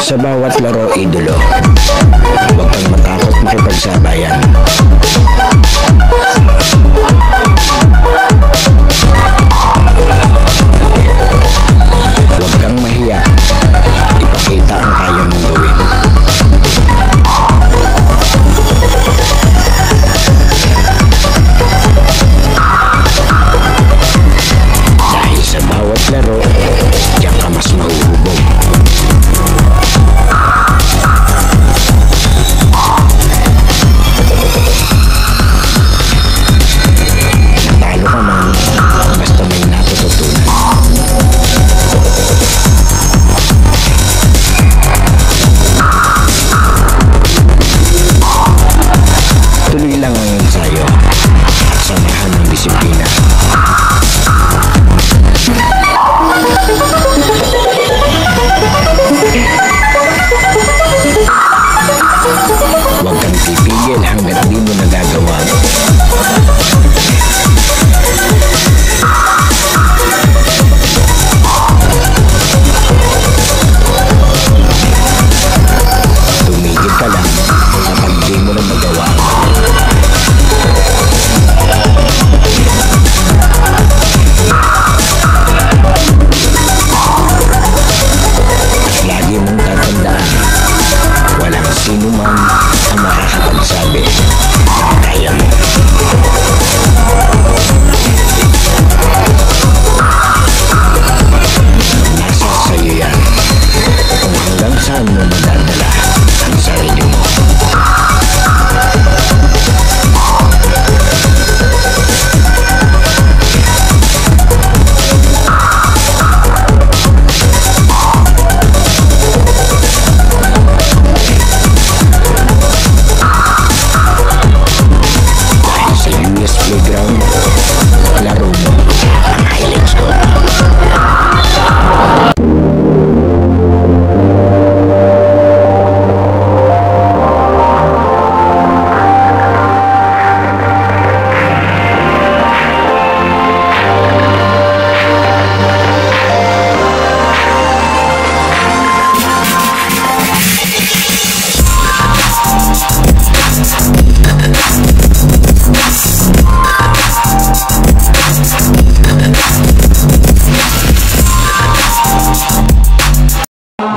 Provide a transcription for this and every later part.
Sa bawat laro, idolo. Huwag kang matakot makipagsabayan. Huwag kang mahiya. Ipakita ang kaya mong gawin. Dahil sa bawat laro, diyan ka mas mahuhubog. Natalo ka man, basta may natututunan. Tuloy lang ang ensayo at samahan ng disiplina. Huwag kang titigil hanggat di mo nagagawa. Tumigil ka lang kapag di mo na magawa. At lagi mong tatandaan, walang sino man ang makakapagsabi na kaya mo. Nasa sa'yo yan kung hanggang saan mo madadala ang sarili mo. Dahil sa US Playground, laro mo ang highlights ko.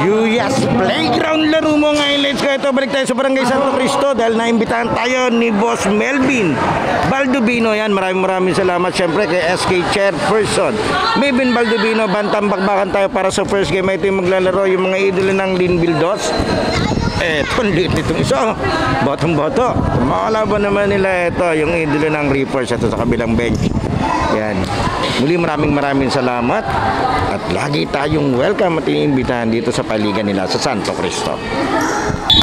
US Playground, laro mo ngayon. Let's go. Ito, balik tayo sa Barangay Santo Cristo dahil naimbitahan tayo ni Boss Melvin Baldubino. Yan, maraming salamat syempre kay SK Chairperson Melvin Baldubino. Bantang-bakbakan tayo para sa first game. Ito yung maglalaro yung mga idolo ng Linville Dos. Eto, liit itong isa. Botong-boto. Makalaban naman nila ito, yung idolo ng Reapers. Ito sa kabilang bench. Yan. Muli maraming salamat. At lagi tayong welcome at iniimbitahan dito sa paligan nila sa Santo Cristo.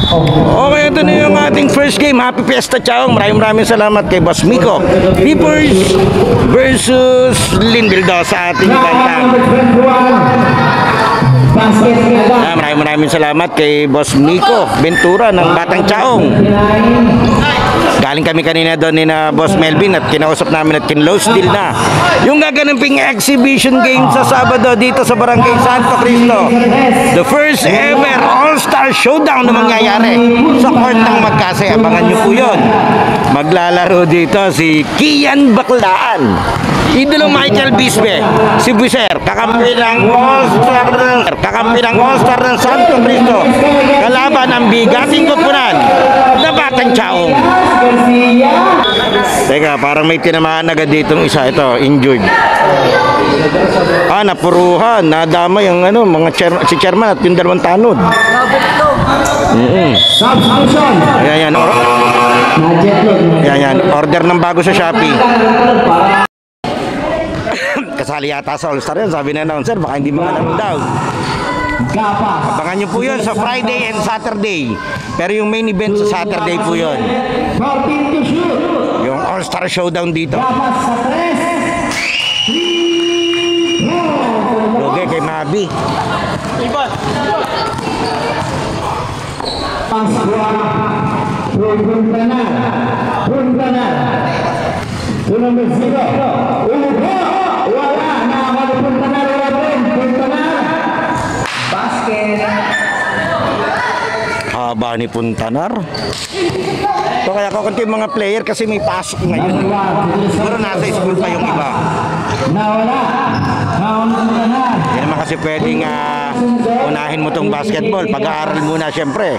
Okay, ito na yung ating first game. Happy Fiesta Chaong. Maraming salamat kay Boss Miko. Reapers versus Linville Dos sa ating bantang. Maraming salamat kay Boss Nico Ventura ng Batang Chaong. Galing kami kanina doon ni na Boss Melvin at kinausap namin at kinlose deal na yung gaganamping exhibition game sa Sabado dito sa Barangay Santo Cristo. The first ever All-Star Showdown na mangyayari sa court ng Magkasay. Abangan nyo po yun. Maglalaro dito si Kian Baklaan, idolo Michael Bisbe, si Buser, kakampi ng All-Star ng Santo Cristo, kalaban ang bigating kupunan na Batang Chaong. Teka, parang may tinamaan agad ditong isa. Ito, injured. Napuruhan, nadama yung si chairman at yung dalawang tanod. Ayan, order ng bago sa Shopee. Kasali yata sa All-Star yan, sabi na announcer, baka hindi mga naman daw. Abangan nyo po yun sa Friday and Saturday. Pero yung main event sa Saturday po yun, yung All-Star Showdown dito. Loge kay Mabi. haba ni Puntanar. So kaya kakunti yung mga player kasi may pasok ngayon. Siguro nasa school pa yung iba. Hindi naman kasi pwedeng unahin mo tong basketball. Pag-aaral muna syempre.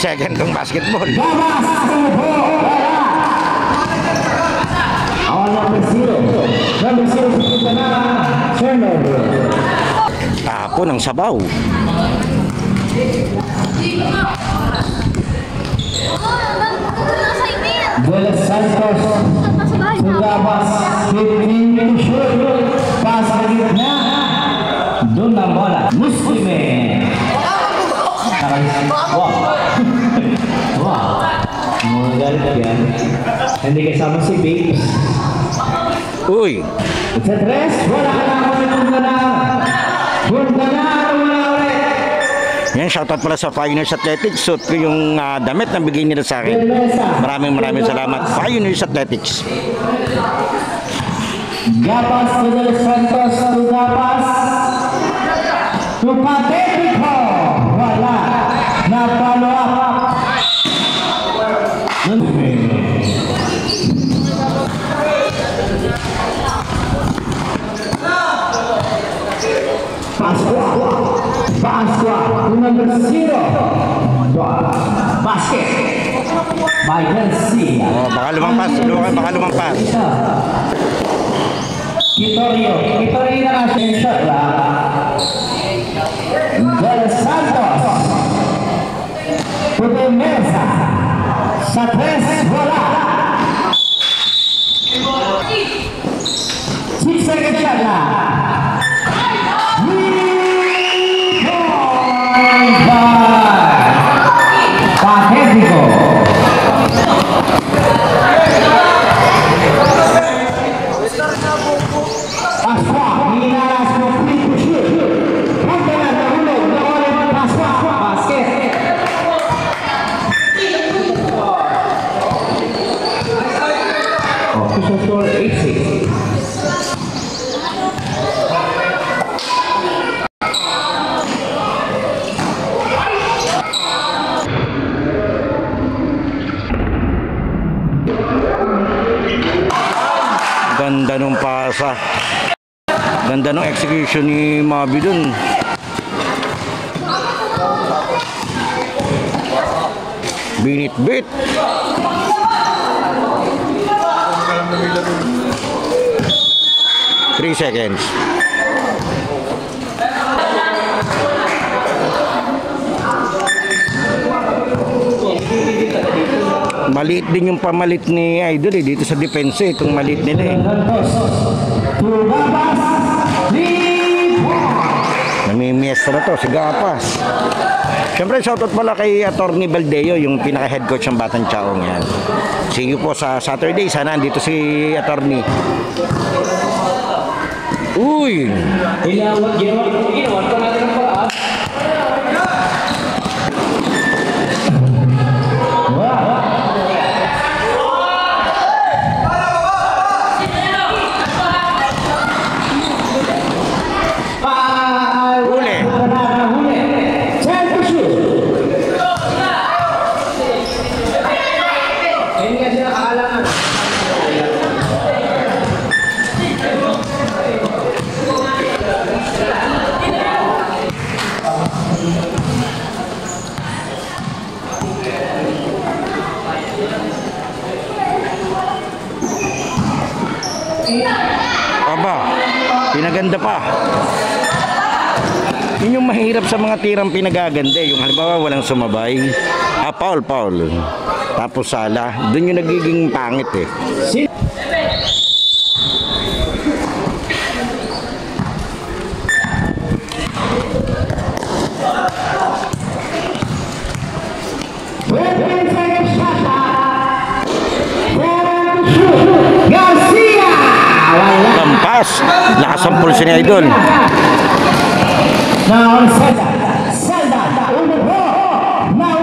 Second tong basketball. Tapo ng sabaw. Bola Santos Sugabas 15 to shoot. Pass sa gitna. Doon na bola. Muslime. Wow. Wow. Magalit yan. Hindi kasama si Babes. Uy. Sa tres. Wala ka na ulit. Punta na. Wala ulit. Yan, shoutout pala sa Pioneers Athletics. Suot ko yung damit na bigay nila sa akin. Maraming salamat. Pioneers Athletics. Gapas Fidel Santos to Gapas to Patetico. Wala. Na-follow up. Pasqua to number 0. Basket by Garcia. Oh, baka lumampas. Kitorio na kasi yung shot lang. Del Santos Puto Mesa sa tres, wala. 6 seconds shot lang. Patetico. Pasqua, hinalas mo free to shoot. Punta na, nahulog. Nakulit ng Pasqua. Basket. Official score 8-6. Ganda nung pasa. Ganda nung execution ni Mabi dun. Binit-bit. Three seconds. Maliit din yung pamalit ni Idol dito sa defense itong maliit nila Namimiestra to si Gapas. Siyempre shoutout pala kay Attorney Baldeo, yung pinaka head coach ng Batang Chaong yan. See you po sa Saturday, sana andito si Attorney. Uy! Ginawa ko natin ang paraan. Aba, pinaganda pa. Yun yung mahirap sa mga tirang pinagaganda. Yung halimbawa walang sumabay. Foul. Tapos sala. Doon yung nagiging pangit eh. Lampas. Lakas ang pulse ni Idol. Now Zelda, uno po. Now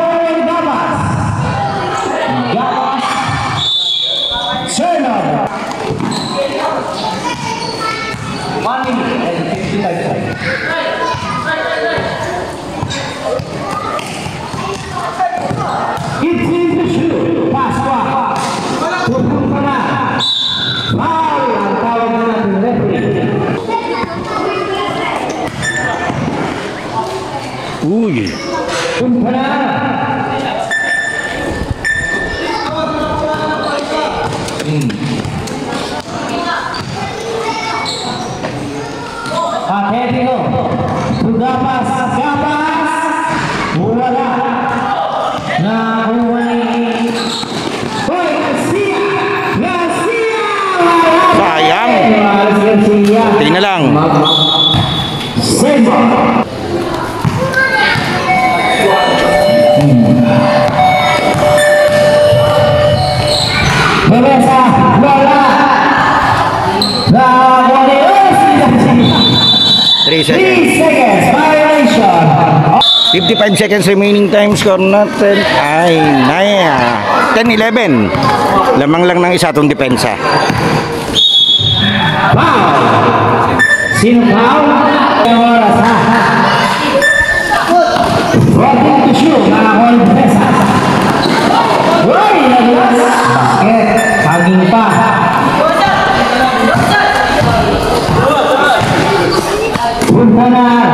Gabas. Sherman. 1 minute and 55 seconds. Uy. Atletico sudah pas gapas wala nakuha ni Boy Garcia Sayang. Garcia Tingnan lang. Sema Bebesa bola nakuha ni 3 seconds. 3 seconds violation 55 seconds remaining time. Score natin ay 10-11. Lamang lang ng isa itong depensa. foul sino foul ang oras ha Rodin to shoot nakakuha ng defensa Uy naglas basket paging pa Puntanar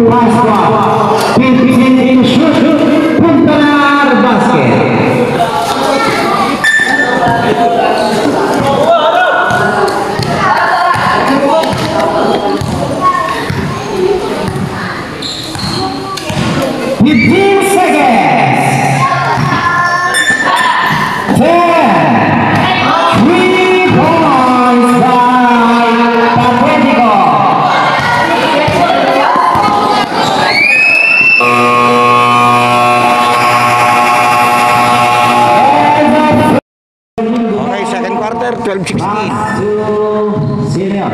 Paswa 15 to shoot Puntanar basket Okay, second quarter, 12-16. Senior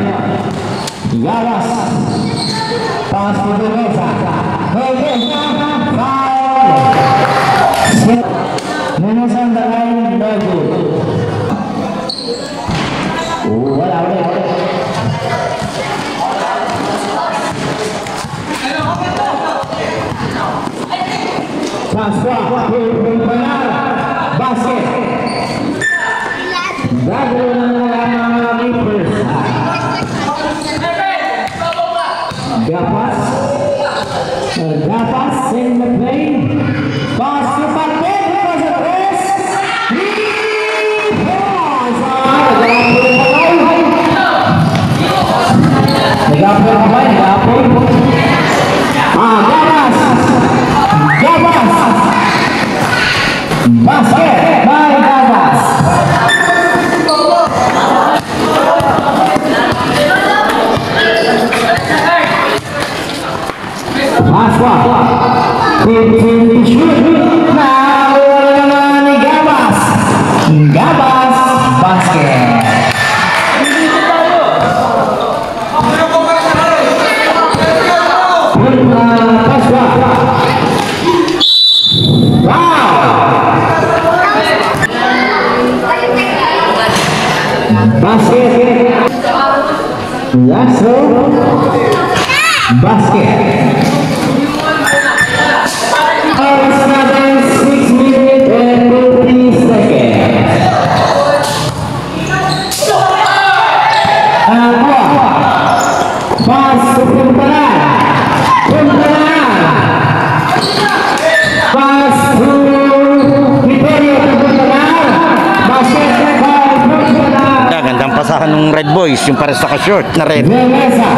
Galas Pas por Bebesa Bebesa foul Minutes on the line no good wala Paswa basket Gagawin na mga Clippers. Gapas in the plane. Pass to Patel because of this. 3 points. Gapas. Basket by Gapas. Paswa, pinsin shoot, nawala naman ni Gabas. Gabas, basket. Paswa. Wow. Basket. That's all. Basket. Another 6 minutes and 50 seconds. Pass to Puntanar. Pass to Vittorio Puntanar. Basket by Puntanar. Gandang pasahan ng Red Boys, yung para sa ka-short na red. Melesa.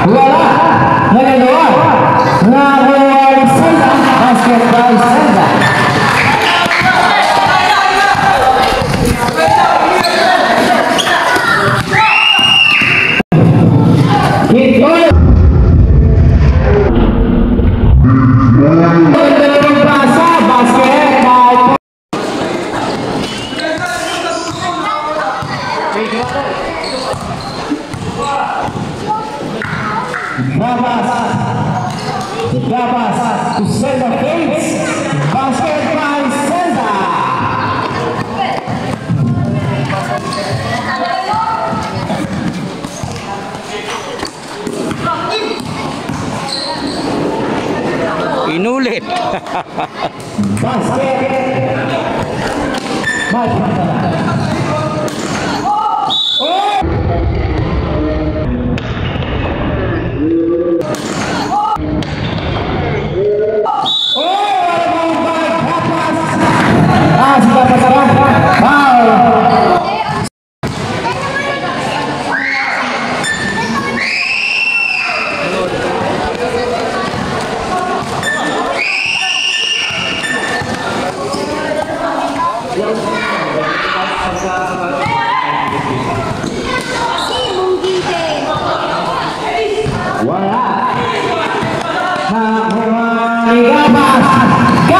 Wala. Nagagawa. Nakuha Senda. Basket by Senda. Gabas to Senda Gates. Basket by Senda. Inulit. Basket. By Puntanar. Oh!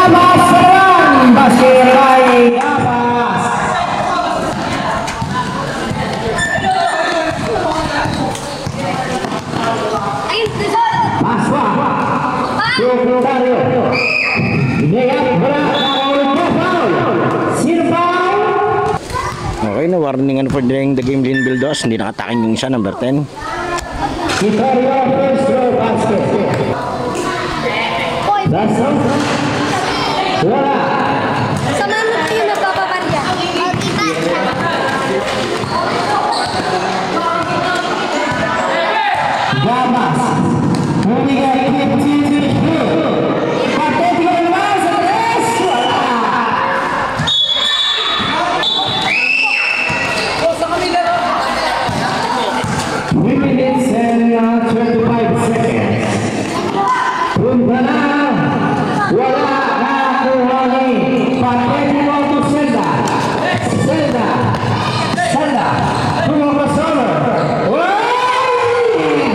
Gabas serang basket by Gabas. Paswa. Secretario. Ingat berat Sirbau. Okay na, warning for during the game Lin Bildos. Hindi nakatakin yung isa, number 10. Italia first row basket. Dasar. Wala. Samahan mo kayo nagpapaparya. Gabas. Humiga 15 Atletico de Madrid. Wala. Minutes and 25 seconds. Punta na. Wala na kuhani. Patricio to Zelda. Zelda. Zelda. Tumapasolo.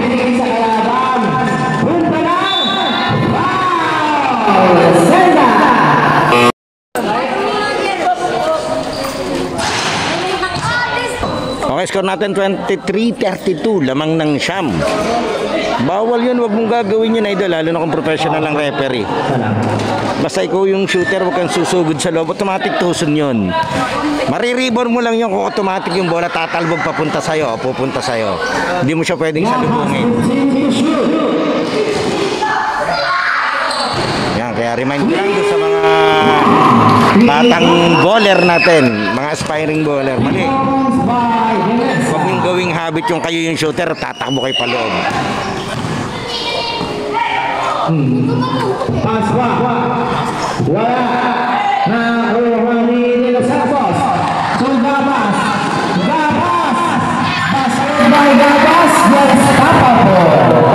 Binigay sa kalaban. Punta na. Foul. Zelda. Okay, score natin 23-32, lamang ng siyam. Bawal yun, wag mong gagawin yun, idol, lalo na kung professional ang referee. Basta ikaw yung shooter, wag kang susugod sa loob, automatic tuson yun. Mariribon mo lang yun kung automatic yung bola tatalbog papunta sa'yo, pupunta sa'yo. Hindi mo siya pwedeng salubungin. Yan, kaya remind ko lang doon sa mga batang bowler natin, mga aspiring bowler. Mali. Huwag yung gawing habit yung kayo yung shooter, tatakbo kayo paloob. Paswa. Wala na kuhani de los Santos. So Gabas. Gabas. Basket by Gabas. Yes, tapa po.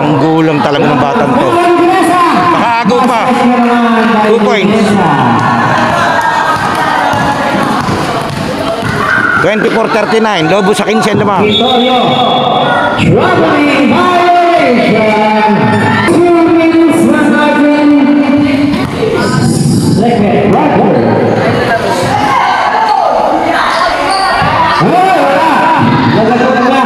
Ang gulang talaga ng batang to. Nakaagaw pa. 2 points. 24-39, Lobo sa 15 naman. Vittorio. Traveling violation. 2 minutes remaining. Second record. Wala. Nagatunan na.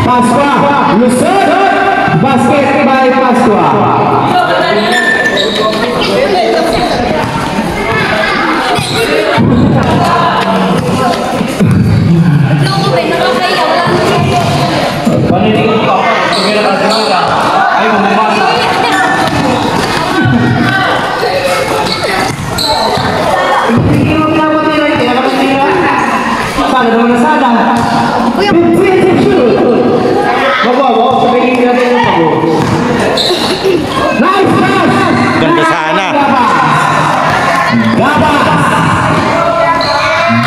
Paswa. Luzon. Basket by Paswa. Loko ba? Nakakaya. Wala. Paniligod ko. Pagkira ka. Ay, bumasa. Hindi mo ginawa nila. Hindi na naman nila. Sana naman nasada. Kuya. Mabawa. Sabihin natin yung pag-o. Nice pass! Ganda sana. Gabas!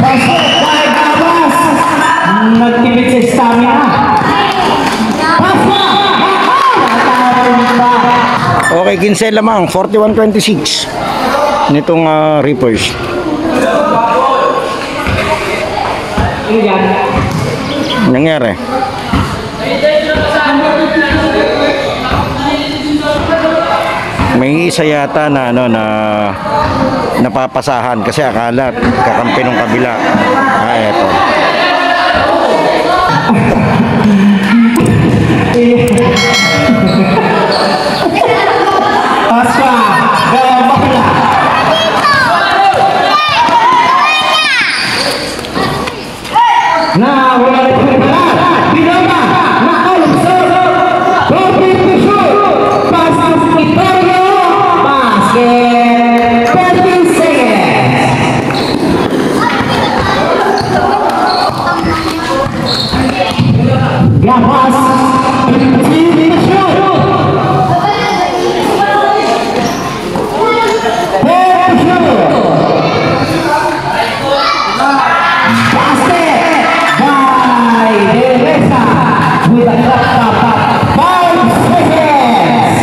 Basket by Gabas! Nagtipid sa stamina. Paswa! Okay, 15 lamang, 41-26. Nitong Reapers. Ano yan? Nangyari. May isa yata na ano na napapasahan kasi akala kakampi ng kabila. Eto. Paswa! Gabas na! Na wala rin pala. Binoma. Nakalusot. Perfect to shoot. Pasok Italia. Basket. 30 seconds. Gabas. 15 to shoot. With a clock 5 seconds.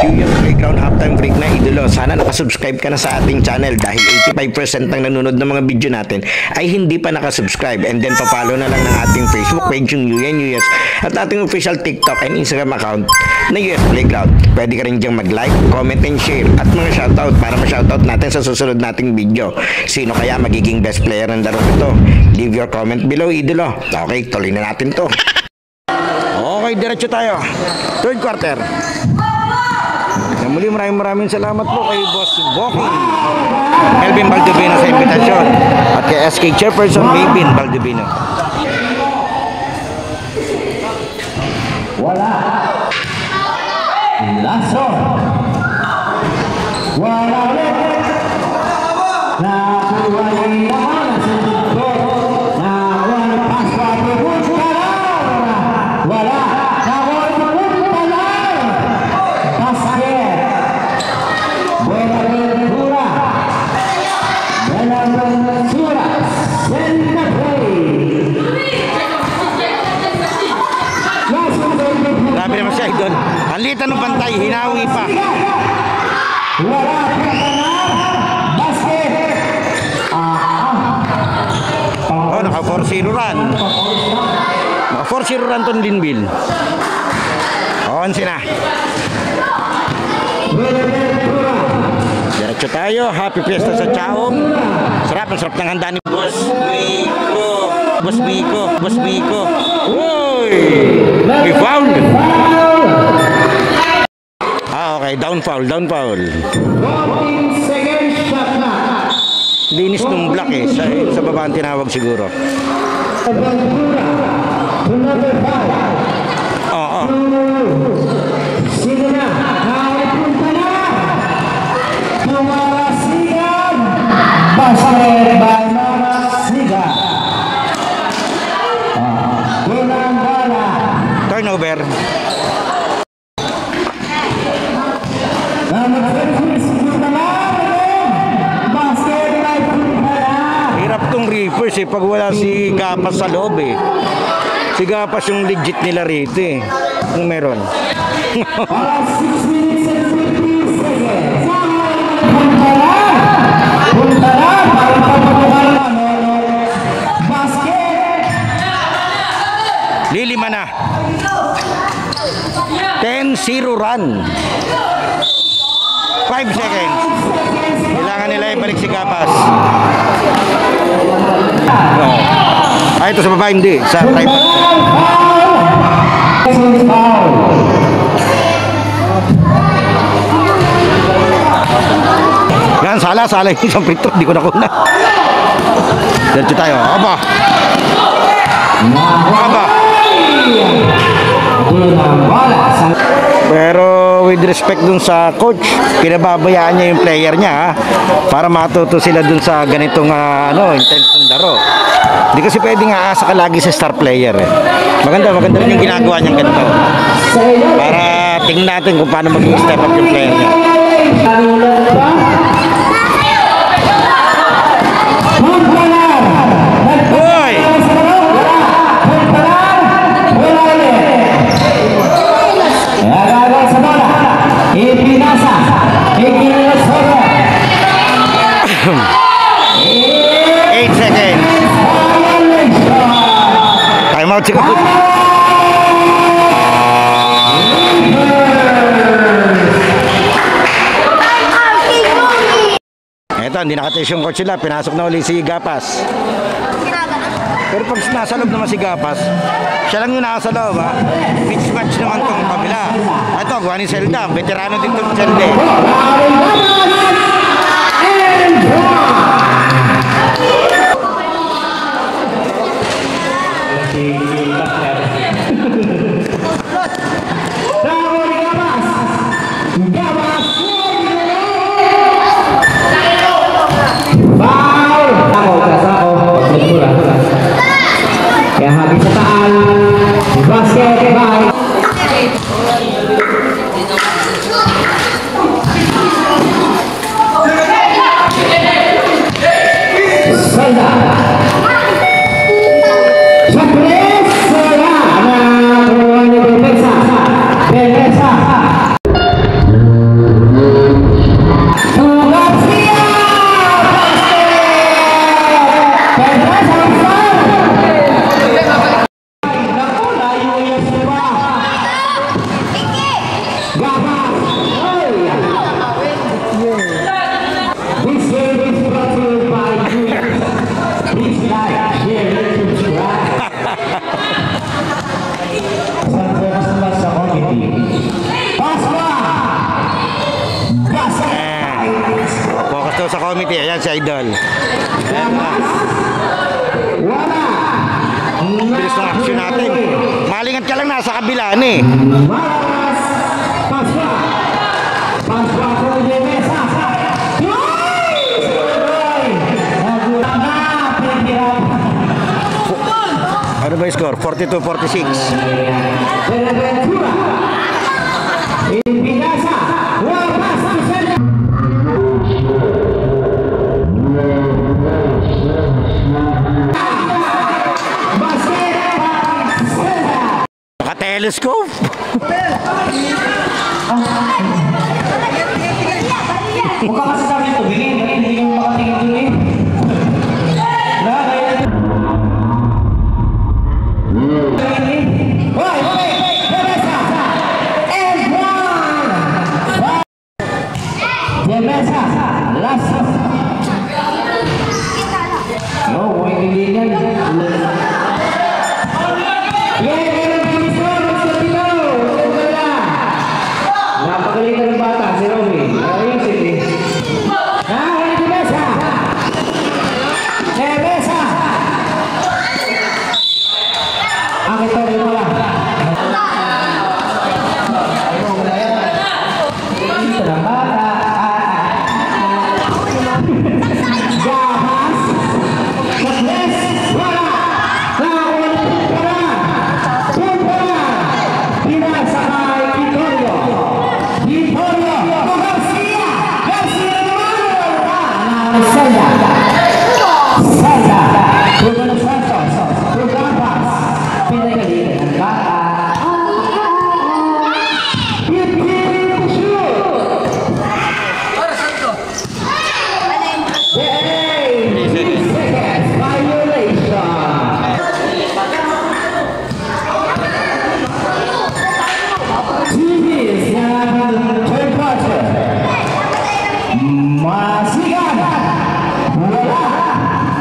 QS Playground halftime break na idolo. tayo. Sana nakasubscribe ka na sa ating channel dahil 85% ng nanonood ng mga video natin ay hindi pa nakasubscribe. And then papalo na lang ng ating Facebook page, yung UNUS, at ating official TikTok and Instagram account na UF Playground. Pwede ka rin diyang mag-like, comment, and share at mga shoutout para ma-shoutout natin sa susunod nating video. Sino kaya magiging best player ng laro ito? Leave your comment below, idolo. Okay, tuloy na natin to. Okay, diretso tayo. Third quarter. Kaya muli maraming salamat po kay Boss Boking Melvin Baldubino sa imbitasyon at kay SK Chairperson Melvin Baldubino. Wala. Lasso. Wala ulit. Nakuha yung naman sa dito. Nakuha ng paswa. Wala. Nakuha ng basket. Buenaventura. Buenaventura. Send the play. Grabe naman siya doon. Ang litan ng bantay, hinawi pa. Wala pa na. Basket. Oh, naka 4-0 run. Naka 4-0 run ton Linville. Oh, sina. Diretso tayo. Happy Fiesta sa Chaong. Sarap, ang sarap ng handa ni Boss Miko. Boss Miko. Boss Miko. Uy! May foul. Okay. Down foul. Down foul. 14 seconds shot na. Linis nung block eh. Sa baba ang tinawag siguro. Ventura. Number 5. Oo. Sino na? Nakapunta na. Tumarasigan. Basket by Marasigan. Unang bola. Turnover. Basket by Puntala. Hirap tong reverse eh. Pag wala si Gapas sa loob eh. Si Gapas yung legit nila rito eh. Anong meron? 6 minutes and 15 seconds. Puntala. Puntala. Para papabukan ano. Basket. Lilima na. 10-0 run. 5 seconds. Kailangan nila ibalik si Gapas. Ay, ito sa baba hindi. Sa tripod. Foul. Yan, sala yung isang free throw. Di ko nakuna. Diretso tayo. Aba. Aba. Unang bola. Pero with respect dun sa coach, pinababayaan niya yung player niya ha, para matuto sila dun sa ganitong intense ng laro. Hindi kasi pwedeng aasa ka lagi sa star player eh. Maganda rin yung ginagawa niyang ganito. Para tingnan natin kung paano maging step up yung player niya. Hoy! Agad sa bola. Ipinasa. Ikilas solo. 8 seconds. Time out siguro. Eto, hindi nakatis yung coach nila. Pinasok na uli si Gapas. Pero pag nasa loob naman si Gapas, siya lang yung nasa loob ha. Mix match naman tong kabila. Ito, gawa ni Zelda. Veterano din tong Zelda. Kaya habis sa taal, basket by dito sa committee. Ayan si Idol. Ayan na. Bilis na action natin. Malingat ka lang, nasa kabila eh. Ano ba yung score? 42-46. Naka-telescope. Mukha kasi kami ito, hindi yung makatingin dun eh. Napakalitan ng bata, si Romy. Ayun, sige.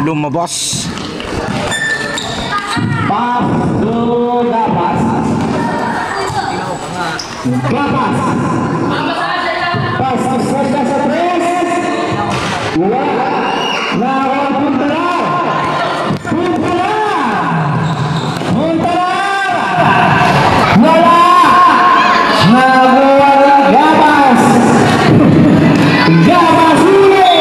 Lumabas. Pas to Gapas. Gapas. Pas to Sasha sa tres. Wala. Nawal puntala. Puntala. Puntala. Wala. Nawal Gapas. Gapas uli.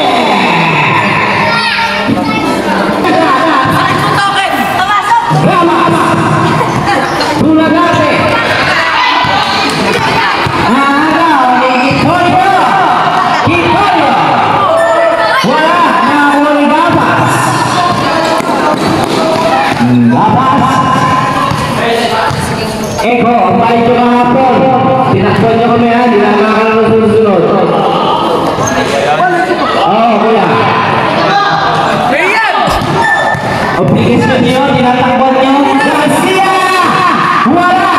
Eko, ang baik ko kahapon. Tinakpan niyo kami ha, hindi na makakalang susunod. Oo, kuya. Obligasyon niyo, tinatakpan niyo. Garcia! Wala!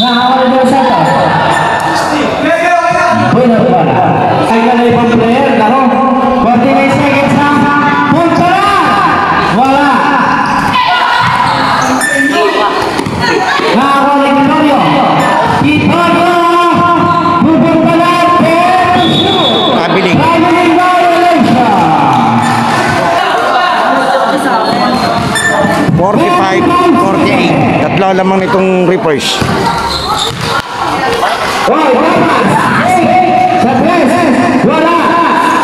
Nakawala daw sa ito. Bueno, wala. Ay ka na ibang player, laro. 49 seconds na. Punta na! Wala! Nakawala Itorio. Itorio! Pupunta na! Pabiling. Pabiling violation! 45-48. Tatlo lamang itong reverse. Hoy, Gapas! Sa tres! Wala!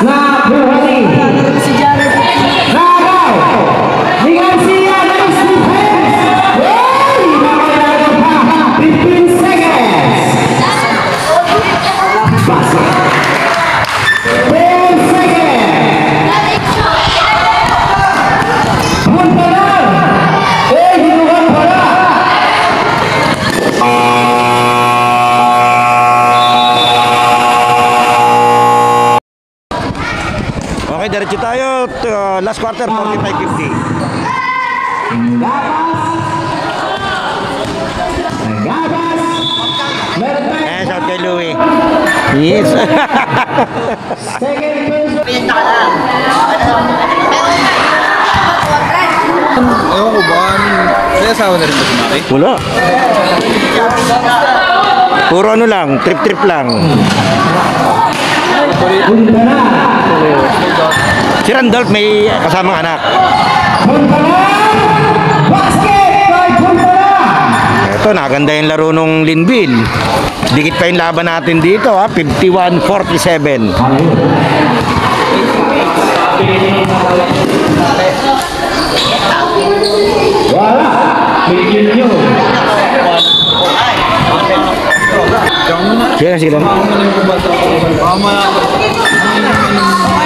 Nakuha ni! Nagaw! Ni Garcia! Nice defense! Hey! Nakailangan pa! 15 seconds! Basket! 10 seconds! Punta lang! Eh, hinugan pala! Okay, diretso tayo. Last quarter, 45-50. Gapas! Meron pa! Eh, shout kay Louie. Yes. Second person! Ewan ko ba, may asawa na rin ba si Maki? Wala. Puro ano lang, trip-trip lang. Punta na! Si Randolph may kasamang anak. Basket by Puntalan. Ito, naganda yung laro nung Linville. Dikit pa yung laban natin dito, 51-47. Wala. Bigyan nyo. Sila sila.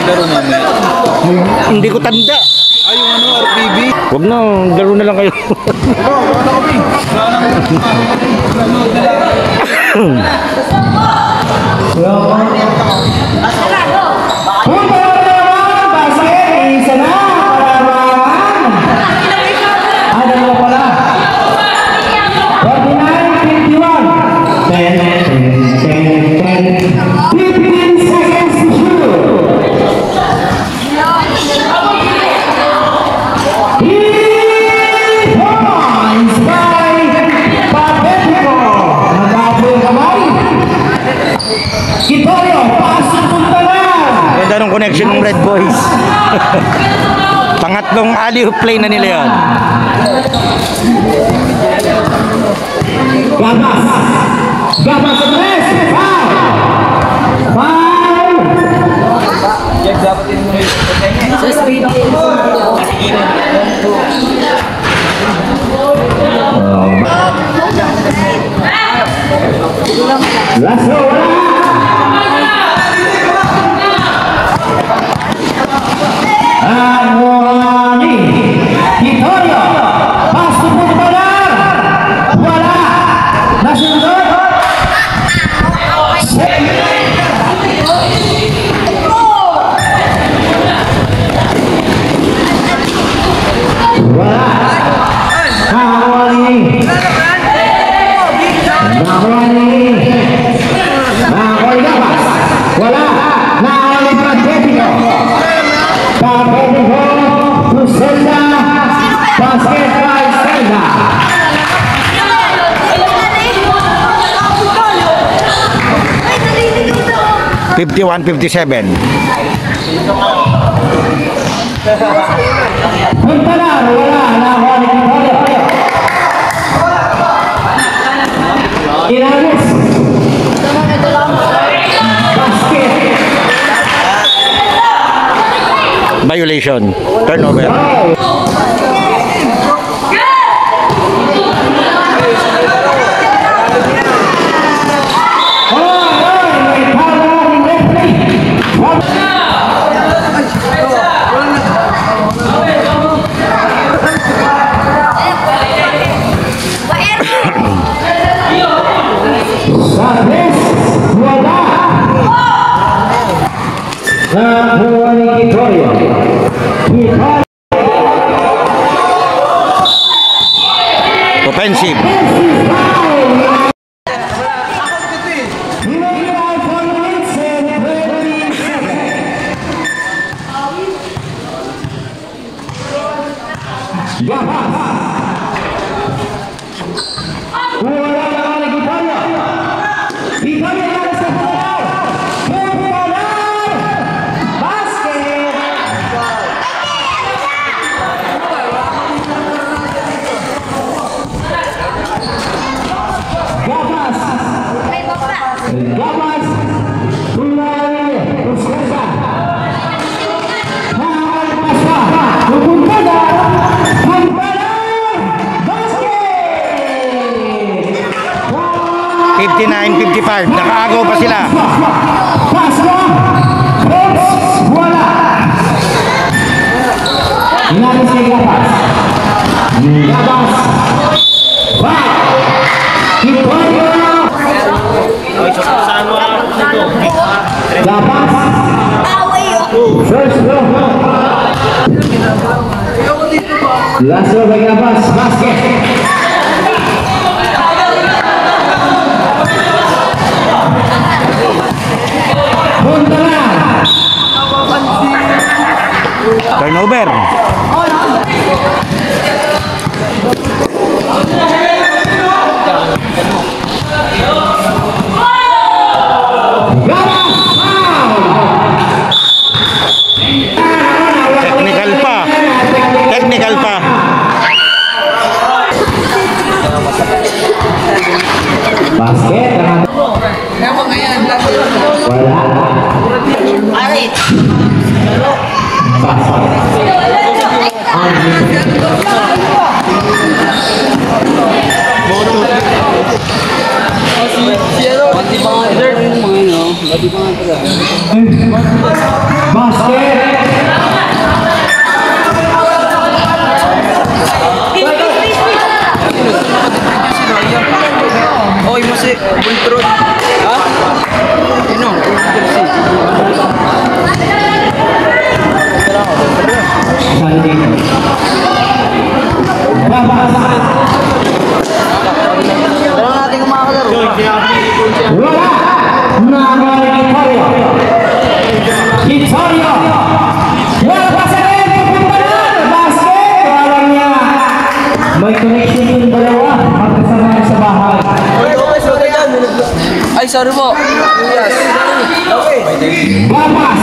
Laro namin. Hindi ko tanda. Ay, yung ano, RPB. Huwag na, laro na lang kayo. Puntalan basket. Isa na. Pararangan. Ada mo pala. 49-51. 15 seconds to shoot. Points by Patetico. Nagabo yung kamay. Kitorio, pasok Puntalan. Ganda ng connection ng Red Boys. Pangatlong alley-oop play na nila yun. Gabas. Gabas sa tres. Foul. Foul. Lasso, Angoni. Kitorio. Pasok Puntalan. Wala. Nasundot. Wala. Angoni. Angoni Gabas. Wala. Angoni Patetico. Patetico. Pusenda. Basket by Stella. 51-57. Puntalan, wala na ako ni Kitorio. Inalis. Basket. Violation. Turnover. May power ng referee. Sa tres, wala. Nakuha ni Kitorio. Offensive. Gabas, Tulay, Pusesa, Mahal Paswa, Pupuntada, Pampala, Basket! 59-55. Nakaagaw pa sila. Paswa, Box, wala. Inalis kay Gabas. Gabas, Wow! Kitorio! Gabas, first row. Last row by Gabas, basket. Puntalan. Turnover. Gabas, foul. Oy, masih control. Ha? Ano? Pero natin kumakalaro. Wala! Nangyari Victoria! Wala pa sa rin! Pupunta na! Basket! Walang niya! May connection yung dalawa. Magkasama sa bahay. Ay, sorry po. Yes. Bapas!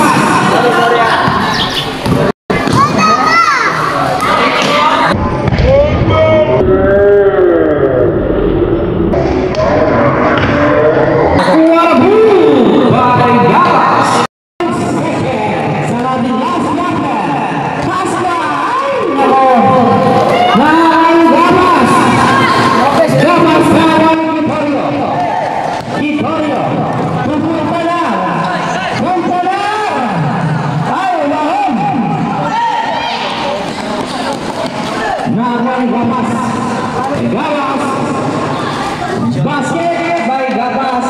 Basket by Gapas.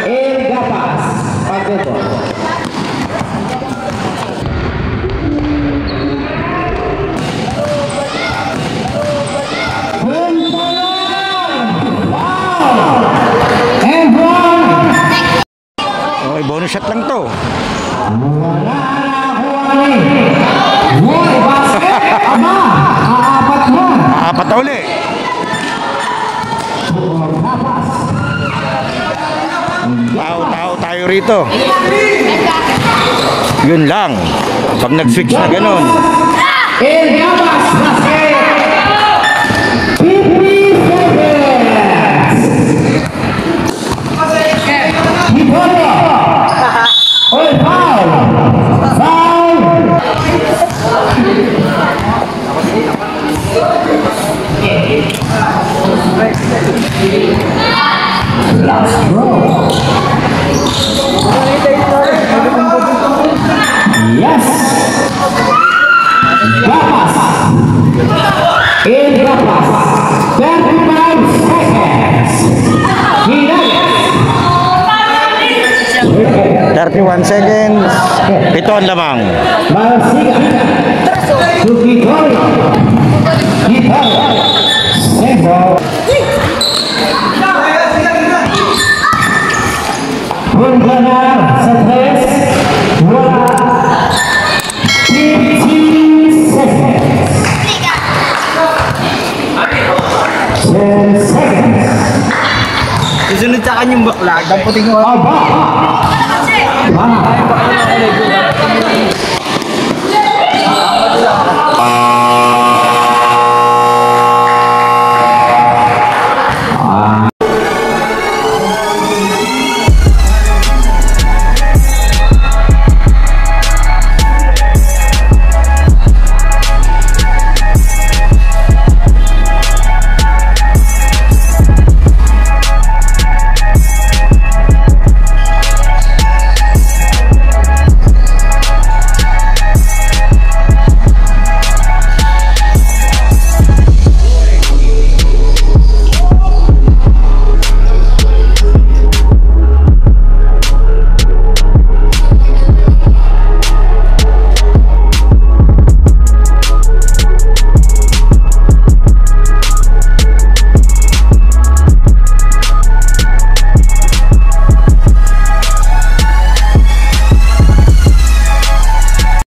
El Gapas. Pagkuto. And one. Okay, bonus shot lang to. Boy, basket. Aba, aapat na. Apat na uli. Tao tayo rito. Yun lang. Pag nag-fix na ganun. El Gapas basket. 50 seconds. Hipolo. Oy, foul. Foul. Last throw. Yes. Gapas. El Gapas. 35 seconds. Hinagas. 31 seconds. 7 lamang. Malasiga. To Victoria. Victoria. Sebo. Punta na sa 3. Wala. 15 seconds. 10 seconds. Susunod sa kanyang bakla. Damputin ko. Aba.